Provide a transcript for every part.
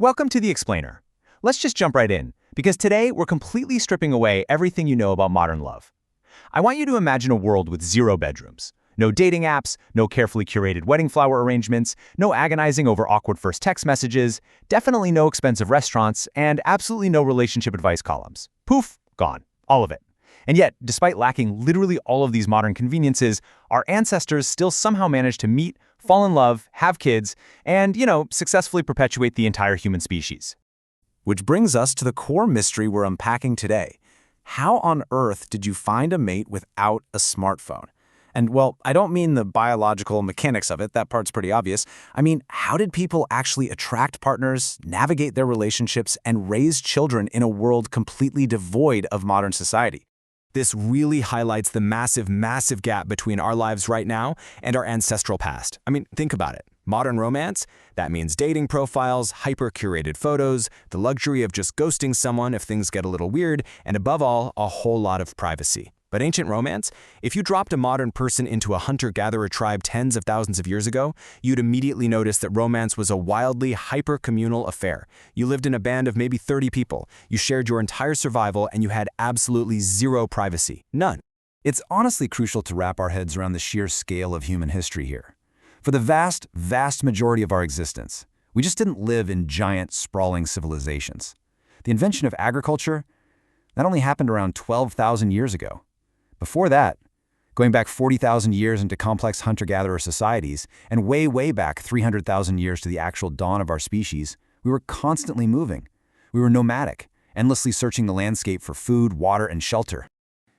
Welcome to The Explainer. Let's just jump right in, because today we're completely stripping away everything you know about modern love. I want you to imagine a world with zero bedrooms. No dating apps, no carefully curated wedding flower arrangements, no agonizing over awkward first text messages, definitely no expensive restaurants, and absolutely no relationship advice columns. Poof, gone. All of it. And yet, despite lacking literally all of these modern conveniences, our ancestors still somehow managed to meet, fall in love, have kids, and, successfully perpetuate the entire human species. Which brings us to the core mystery we're unpacking today. How on earth did you find a mate without a smartphone? And, well, I don't mean the biological mechanics of it, that part's pretty obvious. I mean, how did people actually attract partners, navigate their relationships, and raise children in a world completely devoid of modern society? This really highlights the massive gap between our lives right now and our ancestral past. I mean, think about it. Modern romance? That means dating profiles, hyper-curated photos, the luxury of just ghosting someone if things get a little weird, and above all, a whole lot of privacy. But ancient romance? If you dropped a modern person into a hunter-gatherer tribe tens of thousands of years ago, you'd immediately notice that romance was a wildly hyper-communal affair. You lived in a band of maybe 30 people, you shared your entire survival, and you had absolutely zero privacy. None. It's honestly crucial to wrap our heads around the sheer scale of human history here. For the vast majority of our existence, we just didn't live in giant, sprawling civilizations. The invention of agriculture, that only happened around 12,000 years ago. Before that, going back 40,000 years into complex hunter-gatherer societies, and way back 300,000 years to the actual dawn of our species, we were constantly moving. We were nomadic, endlessly searching the landscape for food, water, and shelter.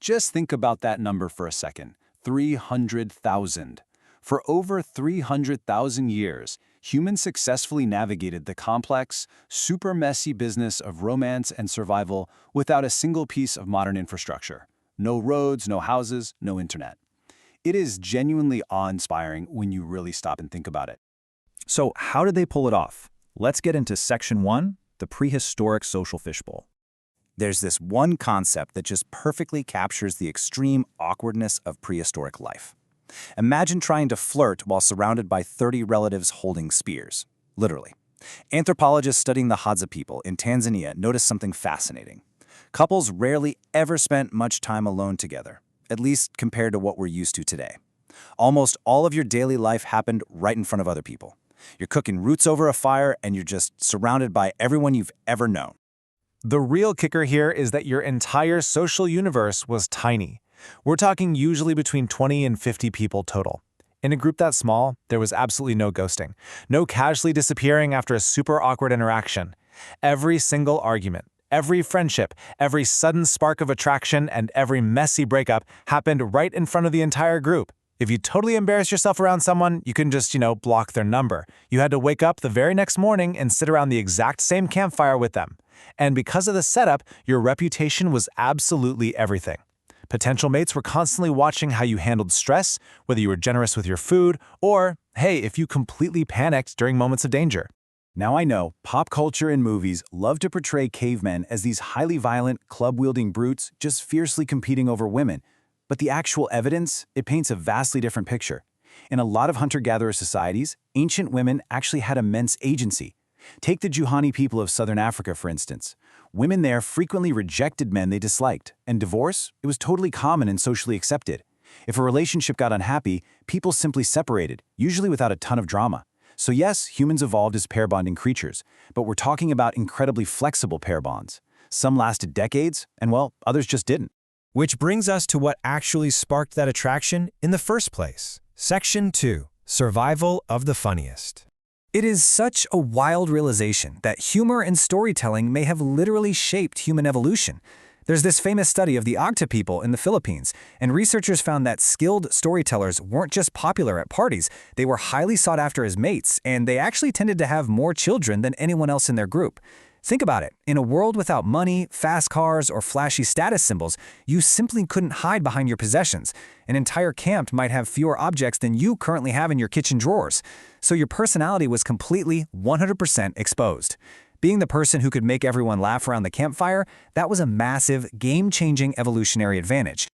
Just think about that number for a second. 300,000. For over 300,000 years, humans successfully navigated the complex, super messy business of romance and survival without a single piece of modern infrastructure. No roads, no houses, no internet. It is genuinely awe-inspiring when you really stop and think about it. So how did they pull it off? Let's get into Section 1, the prehistoric social fishbowl. There's this one concept that just perfectly captures the extreme awkwardness of prehistoric life. Imagine trying to flirt while surrounded by 30 relatives holding spears. Literally. Anthropologists studying the Hadza people in Tanzania noticed something fascinating. Couples rarely ever spent much time alone together, at least compared to what we're used to today. Almost all of your daily life happened right in front of other people. You're cooking roots over a fire and you're just surrounded by everyone you've ever known. The real kicker here is that your entire social universe was tiny. We're talking usually between 20 and 50 people total. In a group that small, there was absolutely no ghosting, no casually disappearing after a super awkward interaction. Every single argument, every friendship, every sudden spark of attraction, and every messy breakup happened right in front of the entire group. If you totally embarrassed yourself around someone, you can just, block their number. You had to wake up the very next morning and sit around the exact same campfire with them. And because of the setup, your reputation was absolutely everything. Potential mates were constantly watching how you handled stress, whether you were generous with your food, or, hey, if you completely panicked during moments of danger. Now I know, pop culture and movies love to portray cavemen as these highly violent, club-wielding brutes just fiercely competing over women. But the actual evidence, it paints a vastly different picture. In a lot of hunter-gatherer societies, ancient women actually had immense agency. Take the Juhani people of southern Africa, for instance. Women there frequently rejected men they disliked, and divorce, it was totally common and socially accepted. If a relationship got unhappy, people simply separated, usually without a ton of drama. So yes, humans evolved as pair-bonding creatures, but we're talking about incredibly flexible pair bonds. Some lasted decades, and well, others just didn't. Which brings us to what actually sparked that attraction in the first place. Section 2, Survival of the Funniest. It is such a wild realization that humor and storytelling may have literally shaped human evolution. There's this famous study of the Agta people in the Philippines, and researchers found that skilled storytellers weren't just popular at parties, they were highly sought after as mates, and they actually tended to have more children than anyone else in their group. Think about it. In a world without money, fast cars, or flashy status symbols, you simply couldn't hide behind your possessions. An entire camp might have fewer objects than you currently have in your kitchen drawers. So your personality was completely 100% exposed. Being the person who could make everyone laugh around the campfire, that was a massive, game-changing evolutionary advantage.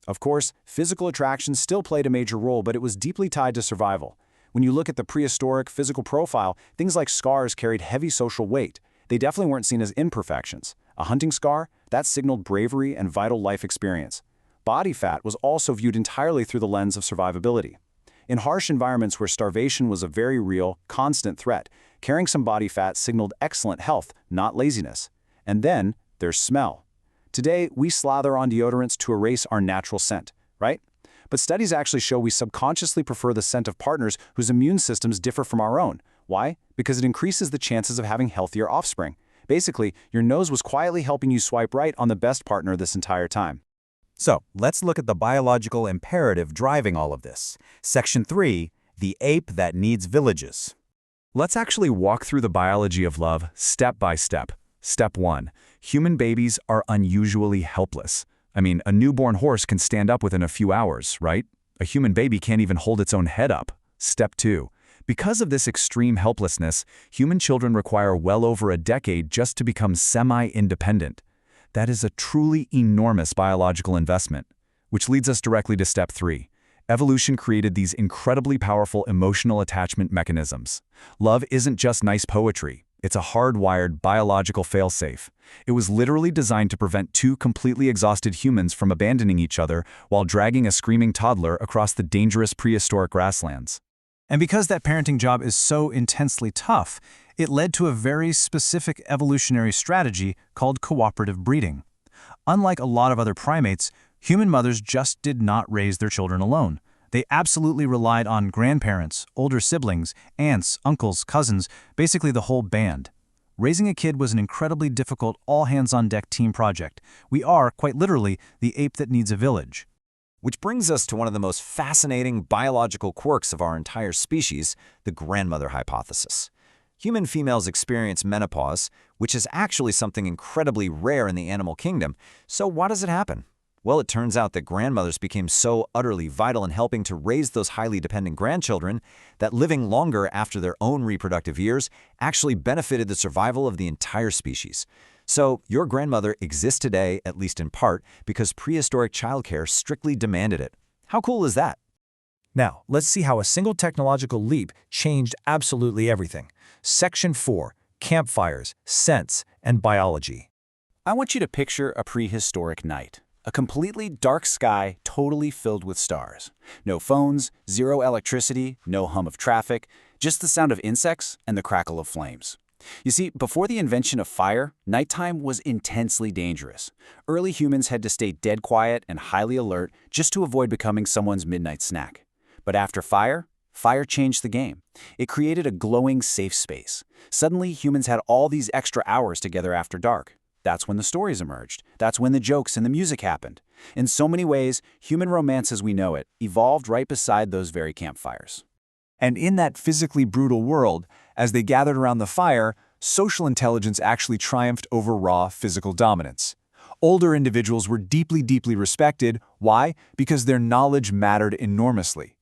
Of course, physical attraction still played a major role, but it was deeply tied to survival. When you look at the prehistoric physical profile, things like scars carried heavy social weight. They definitely weren't seen as imperfections. A hunting scar, that signaled bravery and vital life experience. Body fat was also viewed entirely through the lens of survivability. In harsh environments where starvation was a very real, constant threat, carrying some body fat signaled excellent health, not laziness. And then, there's smell. Today, we slather on deodorants to erase our natural scent, right? But studies actually show we subconsciously prefer the scent of partners whose immune systems differ from our own. Why? Because it increases the chances of having healthier offspring. Basically, your nose was quietly helping you swipe right on the best partner this entire time. So, let's look at the biological imperative driving all of this. Section 3, the ape that needs villages. Let's actually walk through the biology of love step by step. Step 1. Human babies are unusually helpless. I mean, a newborn horse can stand up within a few hours, right? A human baby can't even hold its own head up. Step 2. Because of this extreme helplessness, human children require well over a decade just to become semi-independent. That is a truly enormous biological investment. Which leads us directly to step 3. Evolution created these incredibly powerful emotional attachment mechanisms. Love isn't just nice poetry. It's a hardwired biological failsafe. It was literally designed to prevent two completely exhausted humans from abandoning each other while dragging a screaming toddler across the dangerous prehistoric grasslands. And because that parenting job is so intensely tough, it led to a very specific evolutionary strategy called cooperative breeding. Unlike a lot of other primates, human mothers just did not raise their children alone. They absolutely relied on grandparents, older siblings, aunts, uncles, cousins, basically the whole band. Raising a kid was an incredibly difficult all-hands-on-deck team project. We are, quite literally, the ape that needs a village. Which brings us to one of the most fascinating biological quirks of our entire species, the grandmother hypothesis. Human females experience menopause, which is actually something incredibly rare in the animal kingdom. So why does it happen? Well, it turns out that grandmothers became so utterly vital in helping to raise those highly dependent grandchildren that living longer after their own reproductive years actually benefited the survival of the entire species. So your grandmother exists today, at least in part, because prehistoric childcare strictly demanded it. How cool is that? Now, let's see how a single technological leap changed absolutely everything. Section 4, campfires, scents, and biology. I want you to picture a prehistoric night. A completely dark sky totally filled with stars. No phones, zero electricity, no hum of traffic, just the sound of insects and the crackle of flames. You see, before the invention of fire, nighttime was intensely dangerous. Early humans had to stay dead quiet and highly alert just to avoid becoming someone's midnight snack. But after fire changed the game. It created a glowing safe space. Suddenly, humans had all these extra hours together after dark. That's when the stories emerged. That's when the jokes and the music happened. In so many ways, human romance as we know it evolved right beside those very campfires. And in that physically brutal world, as they gathered around the fire, social intelligence actually triumphed over raw physical dominance. Older individuals were deeply respected. Why? Because their knowledge mattered enormously.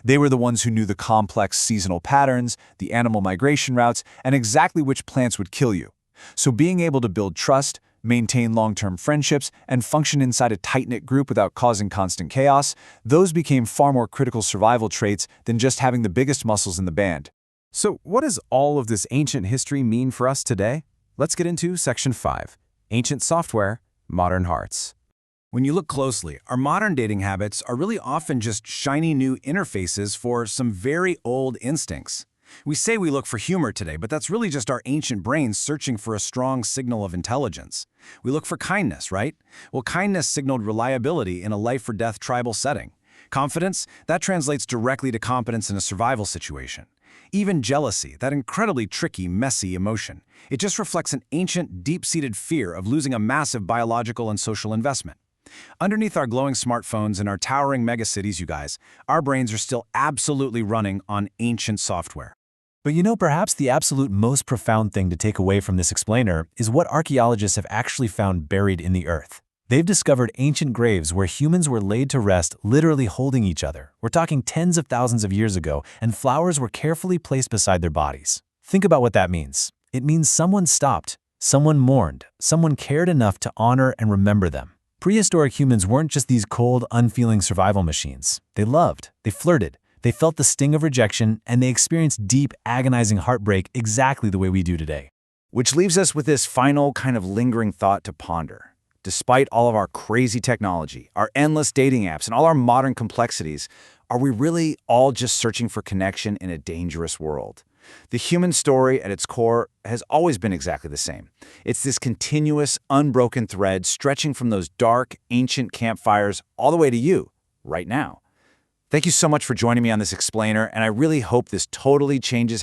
They were the ones who knew the complex seasonal patterns, the animal migration routes, and exactly which plants would kill you. So being able to build trust, maintain long-term friendships, and function inside a tight-knit group without causing constant chaos, those became far more critical survival traits than just having the biggest muscles in the band. So what does all of this ancient history mean for us today? Let's get into Section 5, Ancient Software, Modern Hearts. When you look closely, our modern dating habits are really often just shiny new interfaces for some very old instincts. We say we look for humor today, but that's really just our ancient brains searching for a strong signal of intelligence. We look for kindness, right? Well, kindness signaled reliability in a life-or-death tribal setting. Confidence, that translates directly to competence in a survival situation. Even jealousy, that incredibly tricky, messy emotion, it just reflects an ancient, deep-seated fear of losing a massive biological and social investment. Underneath our glowing smartphones and our towering megacities, you guys, our brains are still absolutely running on ancient software. But you know, perhaps the absolute most profound thing to take away from this explainer is what archaeologists have actually found buried in the earth. They've discovered ancient graves where humans were laid to rest literally holding each other. We're talking tens of thousands of years ago, and flowers were carefully placed beside their bodies. Think about what that means. It means someone stopped, someone mourned, someone cared enough to honor and remember them. Prehistoric humans weren't just these cold, unfeeling survival machines. They loved, they flirted, They felt the sting of rejection, and they experienced deep, agonizing heartbreak exactly the way we do today. Which leaves us with this final kind of lingering thought to ponder. Despite all of our crazy technology, our endless dating apps, and all our modern complexities, are we really all just searching for connection in a dangerous world? The human story at its core has always been exactly the same. It's this continuous, unbroken thread stretching from those dark, ancient campfires all the way to you, right now. Thank you so much for joining me on this explainer, and I really hope this totally changes